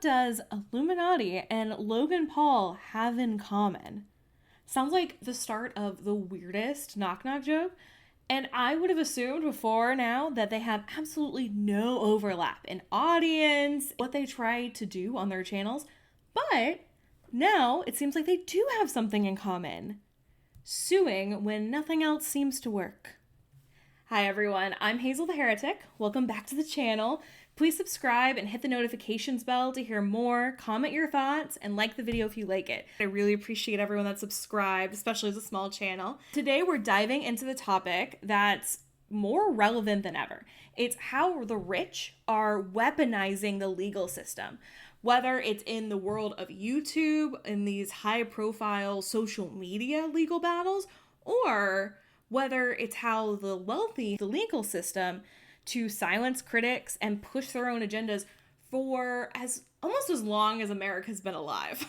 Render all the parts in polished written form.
does Illuminaughtii and Logan Paul have in common? Sounds like the start of the weirdest knock-knock joke, and I would have assumed before now that they have absolutely no overlap in audience, what they try to do on their channels, but now it seems like they do have something in common. Suing when nothing else seems to work. Hi everyone, I'm Hazel the Heretic. Welcome back to the channel. Please subscribe and hit the notifications bell to hear more, comment your thoughts, and like the video if you like it. I really appreciate everyone that's subscribed, especially as a small channel. Today we're diving into the topic that's more relevant than ever. It's how the rich are weaponizing the legal system. Whether it's in the world of YouTube, in these high-profile social media legal battles, or whether it's how the wealthy, the legal system, to silence critics and push their own agendas for almost as long as America's been alive.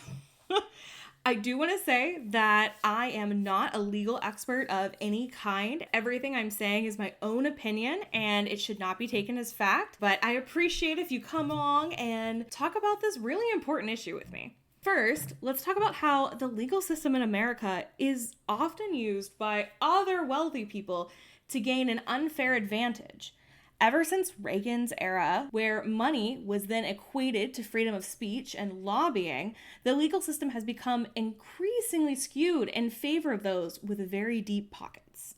I do want to say that I am not a legal expert of any kind. Everything I'm saying is my own opinion and it should not be taken as fact, but I appreciate if you come along and talk about this really important issue with me. First, let's talk about how the legal system in America is often used by other wealthy people to gain an unfair advantage. Ever since Reagan's era, where money was then equated to freedom of speech and lobbying, the legal system has become increasingly skewed in favor of those with very deep pockets.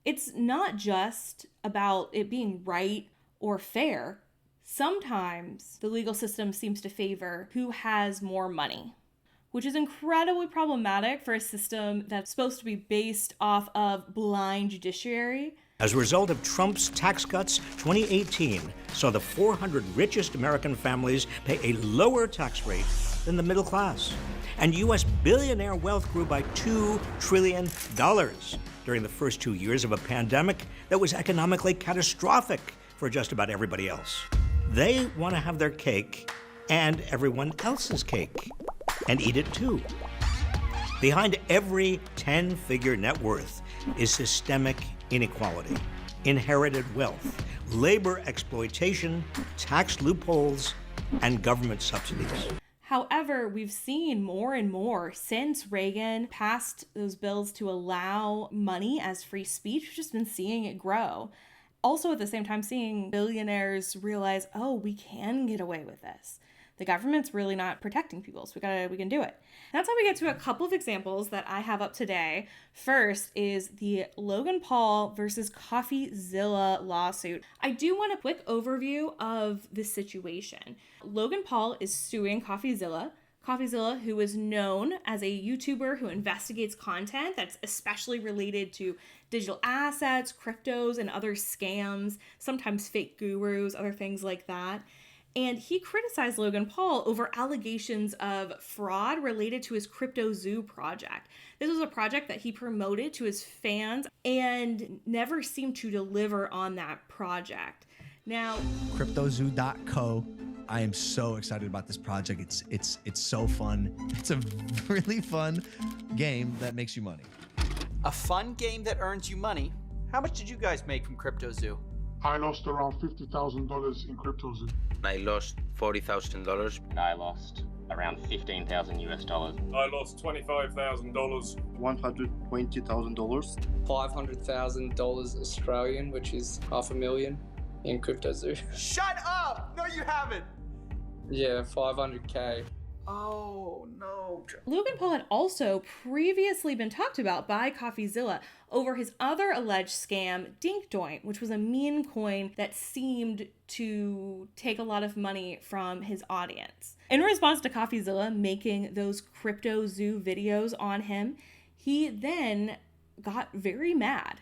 It's not just about it being right or fair. Sometimes the legal system seems to favor who has more money, which is incredibly problematic for a system that's supposed to be based off of blind judiciary. As a result of Trump's tax cuts, 2018 saw the 400 richest American families pay a lower tax rate than the middle class. And U.S. billionaire wealth grew by $2 trillion during the first 2 years of a pandemic that was economically catastrophic for just about everybody else. They want to have their cake and everyone else's cake and eat it too. Behind every 10-figure net worth is systemic inequality, inherited wealth, labor exploitation, tax loopholes, and government subsidies. However, we've seen more and more since Reagan passed those bills to allow money as free speech. We've just been seeing it grow. Also, at the same time, seeing billionaires realize, oh, we can get away with this. The government's really not protecting people, so we can do it. That's how we get to a couple of examples that I have up today. First is the Logan Paul versus Coffeezilla lawsuit. I do want a quick overview of this situation. Logan Paul is suing Coffeezilla. Coffeezilla, who is known as a YouTuber who investigates content that's especially related to digital assets, cryptos, and other scams, sometimes fake gurus, other things like that. And he criticized Logan Paul over allegations of fraud related to his Crypto Zoo project. This was a project that he promoted to his fans and never seemed to deliver on that project. Now, CryptoZoo.co. I am so excited about this project. It's so fun. It's a really fun game that makes you money. A fun game that earns you money. How much did you guys make from Crypto Zoo? I lost around $50,000 in Crypto Zoo. I lost $40,000. I lost around 15,000 US dollars. I lost $25,000. $120,000. $500,000 Australian, which is $500,000 in Crypto Zoo. Shut up! No, you haven't! Yeah, 500K. Oh, no. Logan Paul had also previously been talked about by Coffeezilla over his other alleged scam, Dink Doink, which was a meme coin that seemed to take a lot of money from his audience. In response to Coffeezilla making those Crypto Zoo videos on him, he then got very mad.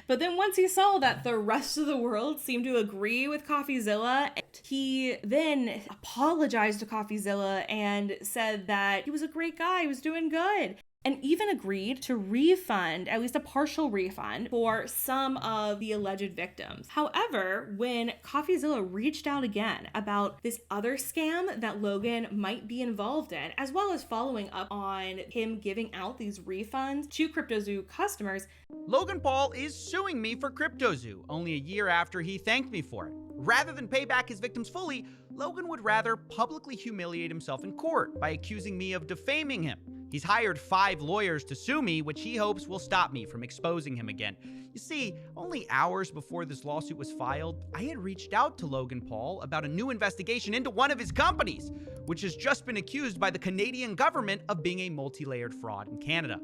But then once he saw that the rest of the world seemed to agree with Coffeezilla, he then apologized to Coffeezilla and said that he was a great guy, he was doing good, and even agreed to refund, at least a partial refund, for some of the alleged victims. However, when Coffeezilla reached out again about this other scam that Logan might be involved in, as well as following up on him giving out these refunds to CryptoZoo customers, Logan Paul is suing me for CryptoZoo only a year after he thanked me for it. Rather than pay back his victims fully, Logan would rather publicly humiliate himself in court by accusing me of defaming him. He's hired 5 lawyers to sue me, which he hopes will stop me from exposing him again. You see, only hours before this lawsuit was filed, I had reached out to Logan Paul about a new investigation into one of his companies, which has just been accused by the Canadian government of being a multi-layered fraud in Canada.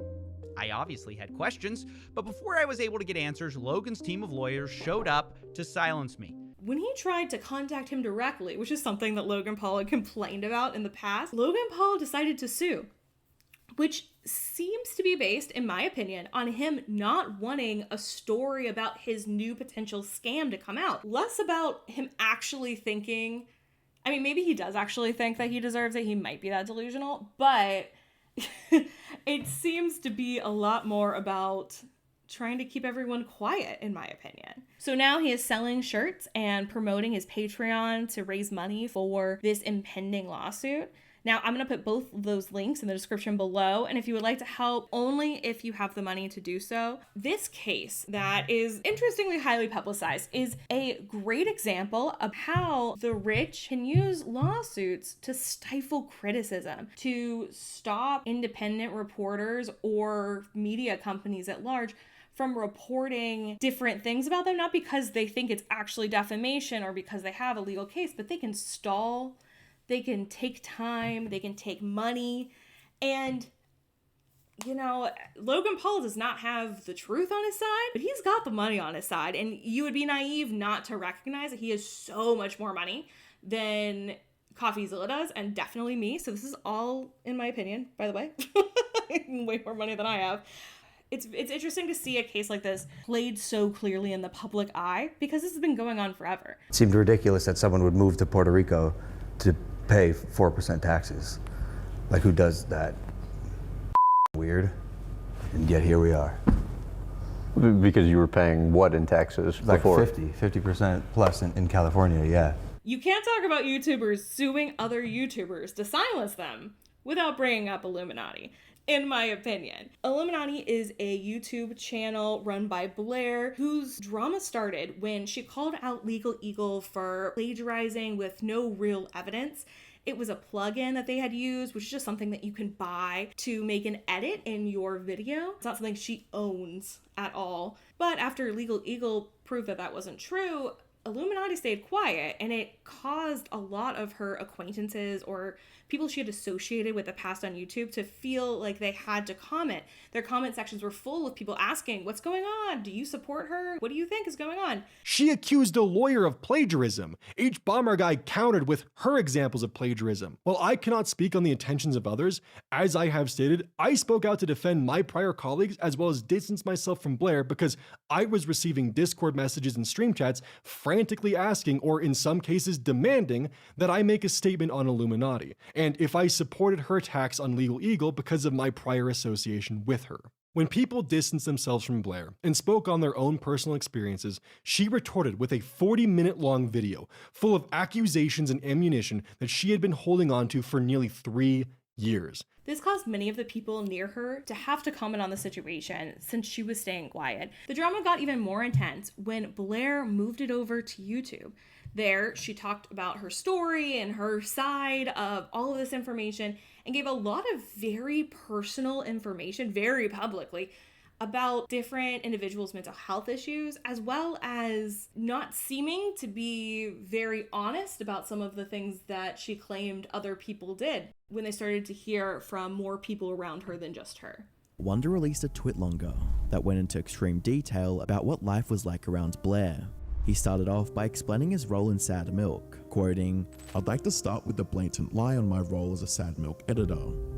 I obviously had questions, but before I was able to get answers, Logan's team of lawyers showed up to silence me. When he tried to contact him directly, which is something that Logan Paul had complained about in the past, Logan Paul decided to sue, which seems to be based, in my opinion, on him not wanting a story about his new potential scam to come out. Less about him actually thinking, I mean, maybe he does actually think that he deserves it, he might be that delusional, but it seems to be a lot more about trying to keep everyone quiet, in my opinion. So now he is selling shirts and promoting his Patreon to raise money for this impending lawsuit. Now, I'm going to put both of those links in the description below, and if you would like to help, only if you have the money to do so. This case that is interestingly highly publicized is a great example of how the rich can use lawsuits to stifle criticism, to stop independent reporters or media companies at large from reporting different things about them, not because they think it's actually defamation or because they have a legal case, but they can stall. They can take time, they can take money, and, you know, Logan Paul does not have the truth on his side, but he's got the money on his side, and you would be naive not to recognize that he has so much more money than Coffeezilla does, and definitely me, so this is all, in my opinion, by the way, way more money than I have. It's interesting to see a case like this played so clearly in the public eye, because this has been going on forever. It seemed ridiculous that someone would move to Puerto Rico to pay 4% taxes. Like, who does that? Weird. And yet here we are. Because you were paying what in taxes before? Like 50% plus in California, yeah. You can't talk about YouTubers suing other YouTubers to silence them without bringing up Iilluminaughtii, in my opinion. Iilluminaughtii is a YouTube channel run by Blair, whose drama started when she called out Legal Eagle for plagiarizing with no real evidence. It was a plugin that they had used, which is just something that you can buy to make an edit in your video. It's not something she owns at all. But after Legal Eagle proved that that wasn't true, Iilluminaughtii stayed quiet, and it caused a lot of her acquaintances or people she had associated with the past on YouTube to feel like they had to comment. Their comment sections were full of people asking, what's going on? Do you support her? What do you think is going on? She accused a lawyer of plagiarism. Bomber Guy countered with her examples of plagiarism. While I cannot speak on the intentions of others, as I have stated, I spoke out to defend my prior colleagues as well as distance myself from Blair because I was receiving Discord messages and stream chats frantically asking, or in some cases demanding, that I make a statement on Iilluminaughtii, and if I supported her attacks on Legal Eagle because of my prior association with her. When people distanced themselves from Blair and spoke on their own personal experiences, she retorted with a 40-minute long video full of accusations and ammunition that she had been holding on to for nearly 3 years. This caused many of the people near her to have to comment on the situation since she was staying quiet. The drama got even more intense when Blair moved it over to YouTube. There, she talked about her story and her side of all of this information and gave a lot of very personal information, very publicly, about different individuals' mental health issues, as well as not seeming to be very honest about some of the things that she claimed other people did when they started to hear from more people around her than just her. Wonder released a tweet longer that went into extreme detail about what life was like around Blair. He started off by explaining his role in Sad Milk, quoting, "I'd like to start with the blatant lie on my role as a Sad Milk editor.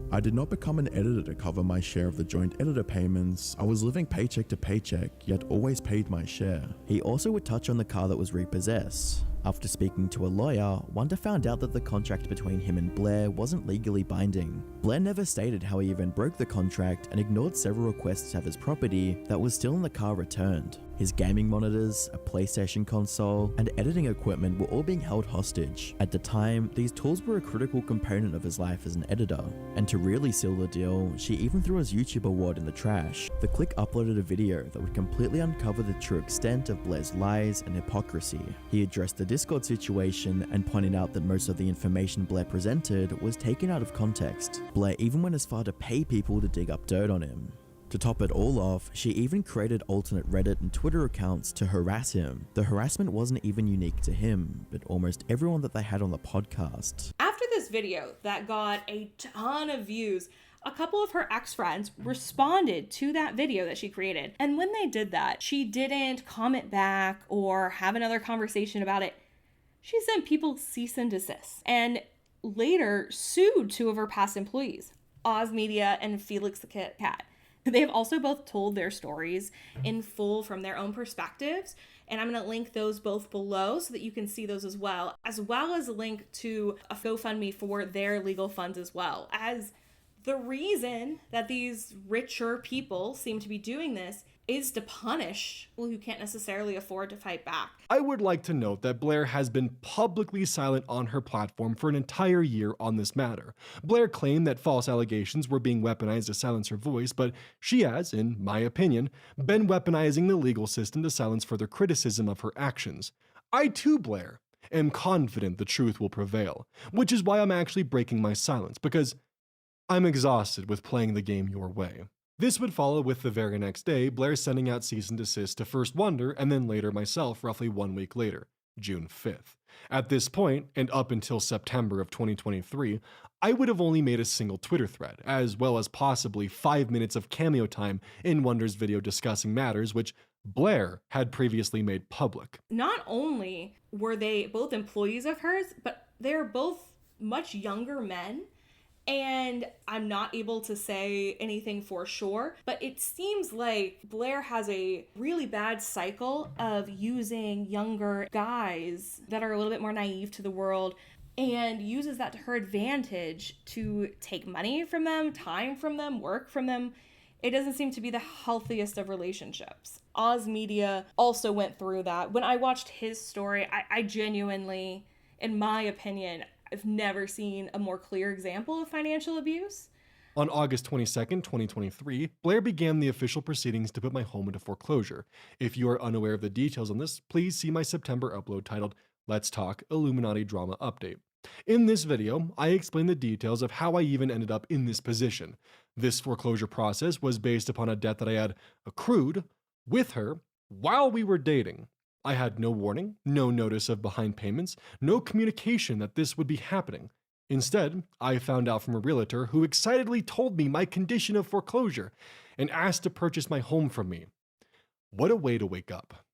I did not become an editor to cover my share of the joint editor payments. I was living paycheck to paycheck, yet always paid my share." He also would touch on the car that was repossessed. After speaking to a lawyer, Wonder found out that the contract between him and Blair wasn't legally binding. Blair never stated how he even broke the contract and ignored several requests to have his property that was still in the car returned. His gaming monitors, a PlayStation console, and editing equipment were all being held hostage. At the time, these tools were a critical component of his life as an editor. And to really seal the deal, she even threw his YouTube award in the trash. The Click uploaded a video that would completely uncover the true extent of Blair's lies and hypocrisy. He addressed the Discord situation and pointed out that most of the information Blair presented was taken out of context. Blair even went as far to pay people to dig up dirt on him. To top it all off, she even created alternate Reddit and Twitter accounts to harass him. The harassment wasn't even unique to him, but almost everyone that they had on the podcast. After this video that got a ton of views, a couple of her ex-friends responded to that video that she created. And when they did that, she didn't comment back or have another conversation about it. She sent people cease and desist and later sued two of her past employees, Oz Media and Felix the Cat. They have also both told their stories in full from their own perspectives, and I'm going to link those both below so that you can see those as well as a link to a GoFundMe for their legal funds as well. As the reason that these richer people seem to be doing this is to punish people who can't necessarily afford to fight back. I would like to note that Blair has been publicly silent on her platform for an entire year on this matter. Blair claimed that false allegations were being weaponized to silence her voice, but she has, in my opinion, been weaponizing the legal system to silence further criticism of her actions. I too, Blair, am confident the truth will prevail, which is why I'm actually breaking my silence, because I'm exhausted with playing the game your way. This would follow with the very next day, Blair sending out cease and desist to first Wonder and then later myself roughly 1 week later, June 5th. At this point, and up until September of 2023, I would have only made a single Twitter thread, as well as possibly 5 minutes of cameo time in Wonder's video discussing matters which Blair had previously made public. Not only were they both employees of hers, but they're both much younger men. And I'm not able to say anything for sure, but it seems like Blair has a really bad cycle of using younger guys that are a little bit more naive to the world and uses that to her advantage to take money from them, time from them, work from them. It doesn't seem to be the healthiest of relationships. Oz Media also went through that. When I watched his story, I genuinely, in my opinion, I've never seen a more clear example of financial abuse. On August 22nd, 2023, Blair began the official proceedings to put my home into foreclosure. If you are unaware of the details on this, please see my September upload titled Let's Talk Iilluminaughtii Drama Update. In this video, I explain the details of how I even ended up in this position. This foreclosure process was based upon a debt that I had accrued with her while we were dating. I had no warning, no notice of behind payments, no communication that this would be happening. Instead, I found out from a realtor who excitedly told me my condition of foreclosure and asked to purchase my home from me. What a way to wake up.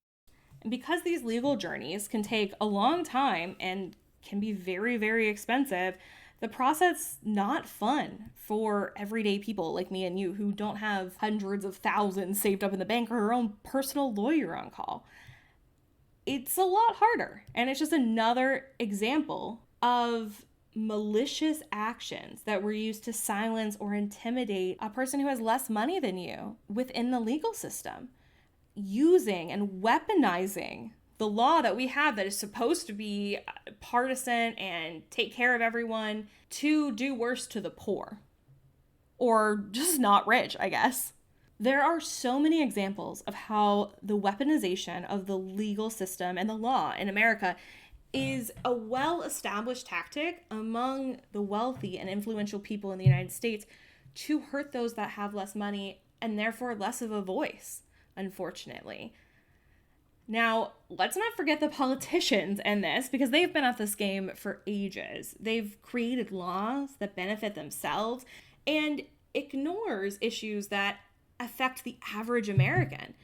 Because these legal journeys can take a long time and can be very, very expensive, the process not fun for everyday people like me and you who don't have hundreds of thousands saved up in the bank or our own personal lawyer on call. It's a lot harder, and it's just another example of malicious actions that were used to silence or intimidate a person who has less money than you within the legal system, using and weaponizing the law that we have that is supposed to be partisan and take care of everyone to do worse to the poor, or just not rich, I guess. There are so many examples of how the weaponization of the legal system and the law in America is a well-established tactic among the wealthy and influential people in the United States to hurt those that have less money and therefore less of a voice, unfortunately. Now, let's not forget the politicians in this, because they've been at this game for ages. They've created laws that benefit themselves and ignores issues that affect the average American.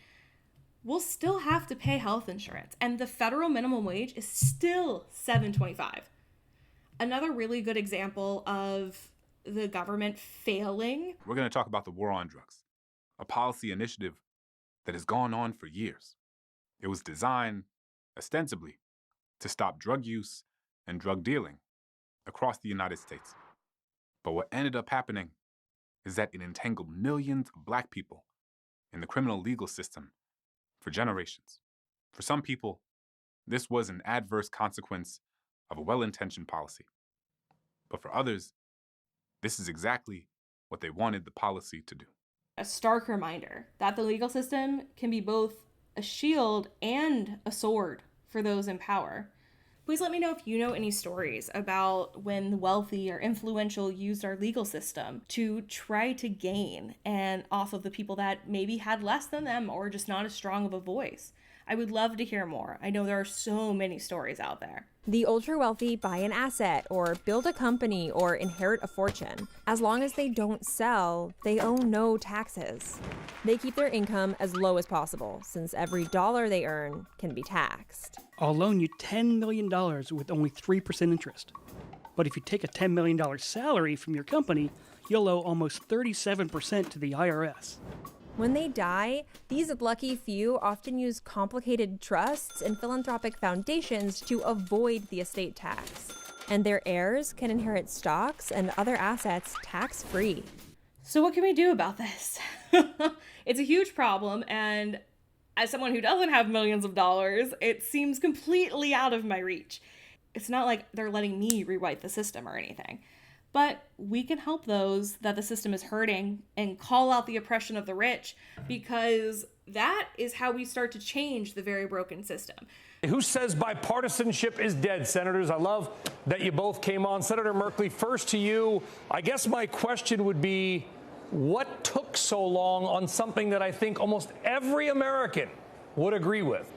We'll still have to pay health insurance, and the federal minimum wage is still $7.25. Another really good example of the government failing. We're going to talk about the war on drugs, a policy initiative that has gone on for years. It was designed ostensibly to stop drug use and drug dealing across the United States. But what ended up happening is that it entangled millions of Black people in the criminal legal system for generations. For some people, this was an adverse consequence of a well-intentioned policy. But for others, this is exactly what they wanted the policy to do. A stark reminder that the legal system can be both a shield and a sword for those in power. Please let me know if you know any stories about when the wealthy or influential used our legal system to try to gain and off of the people that maybe had less than them or just not as strong of a voice. I would love to hear more. I know there are so many stories out there. The ultra-wealthy buy an asset or build a company or inherit a fortune. As long as they don't sell, they owe no taxes. They keep their income as low as possible, since every dollar they earn can be taxed. I'll loan you $10 million with only 3% interest. But if you take a $10 million salary from your company, you'll owe almost 37% to the IRS. When they die, these lucky few often use complicated trusts and philanthropic foundations to avoid the estate tax. And their heirs can inherit stocks and other assets tax-free. So what can we do about this? It's a huge problem, and as someone who doesn't have millions of dollars, it seems completely out of my reach. It's not like they're letting me rewrite the system or anything. But we can help those that the system is hurting and call out the oppression of the rich, because that is how we start to change the very broken system. Who says bipartisanship is dead, Senators? I love that you both came on. Senator Merkley, first to you. I guess my question would be, what took so long on something that I think almost every American would agree with?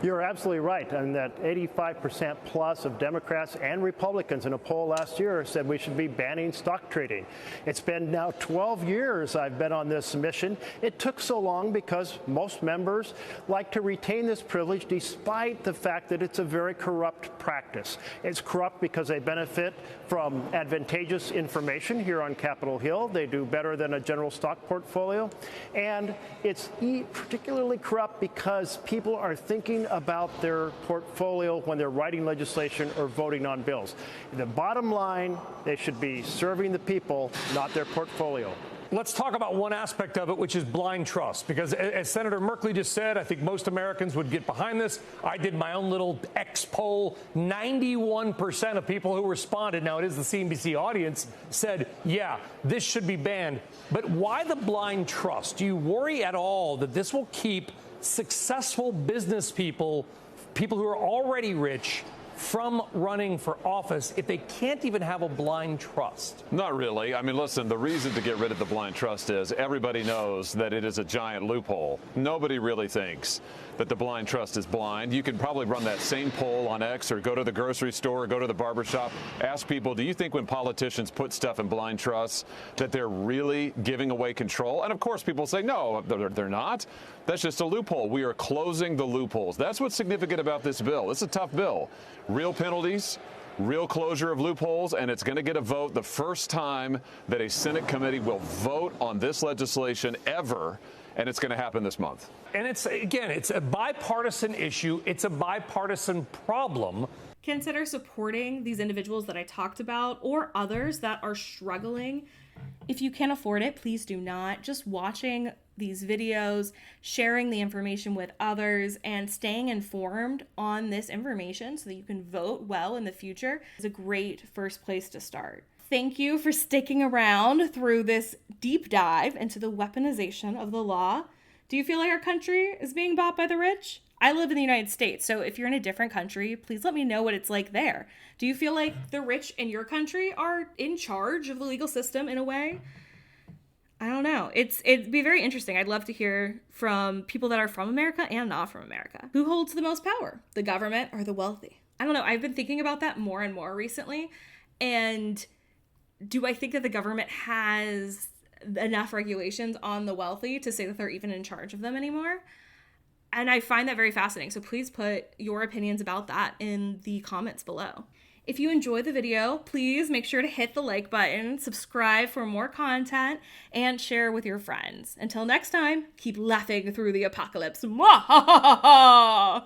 You're absolutely right, and that 85% plus of Democrats and Republicans in a poll last year said we should be banning stock trading. It's been now 12 years I've been on this mission. It took so long because most members like to retain this privilege despite the fact that it's a very corrupt practice. It's corrupt because they benefit from advantageous information here on Capitol Hill. They do better than a general stock portfolio. And it's particularly corrupt because people are thinking about their portfolio when they're writing legislation or voting on bills. The bottom line, they should be serving the people, not their portfolio. Let's talk about one aspect of it, which is blind trust, because as Senator Merkley just said, I think most Americans would get behind this. I did my own little X poll. 91% of people who responded, now it is the CNBC audience, said, yeah, this should be banned. But why the blind trust? Do you worry at all that this will keep successful business people who are already rich, from running for office if they can't even have a blind trust? Not really. I mean, listen, the reason to get rid of the blind trust is everybody knows that it is a giant loophole. Nobody really thinks that the blind trust is blind. You could probably run that same poll on X or go to the grocery store or go to the barbershop. Ask people, do you think when politicians put stuff in blind trusts that they're really giving away control? And of course, people say, no, they're not. That's just a loophole. We are closing the loopholes. That's what's significant about this bill. It's a tough bill. Real penalties, real closure of loopholes, and it's going to get a vote the first time that a Senate committee will vote on this legislation ever, and it's going to happen this month. And it's a bipartisan issue. It's a bipartisan problem. Consider supporting these individuals that I talked about or others that are struggling. If you can afford it, please do not. Just watching these videos, sharing the information with others, and staying informed on this information so that you can vote well in the future is a great first place to start. Thank you for sticking around through this deep dive into the weaponization of the law. Do you feel like our country is being bought by the rich? I live in the United States, so if you're in a different country, please let me know what it's like there. Do you feel like the rich in your country are in charge of the legal system in a way? I don't know. It'd be very interesting. I'd love to hear from people that are from America and not from America. Who holds the most power? The government or the wealthy? I don't know. I've been thinking about that more and more recently. And do I think that the government has enough regulations on the wealthy to say that they're even in charge of them anymore? And I find that very fascinating. So please put your opinions about that in the comments below. If you enjoyed the video, please make sure to hit the like button, subscribe for more content, and share with your friends. Until next time, keep laughing through the apocalypse. Mwahaha!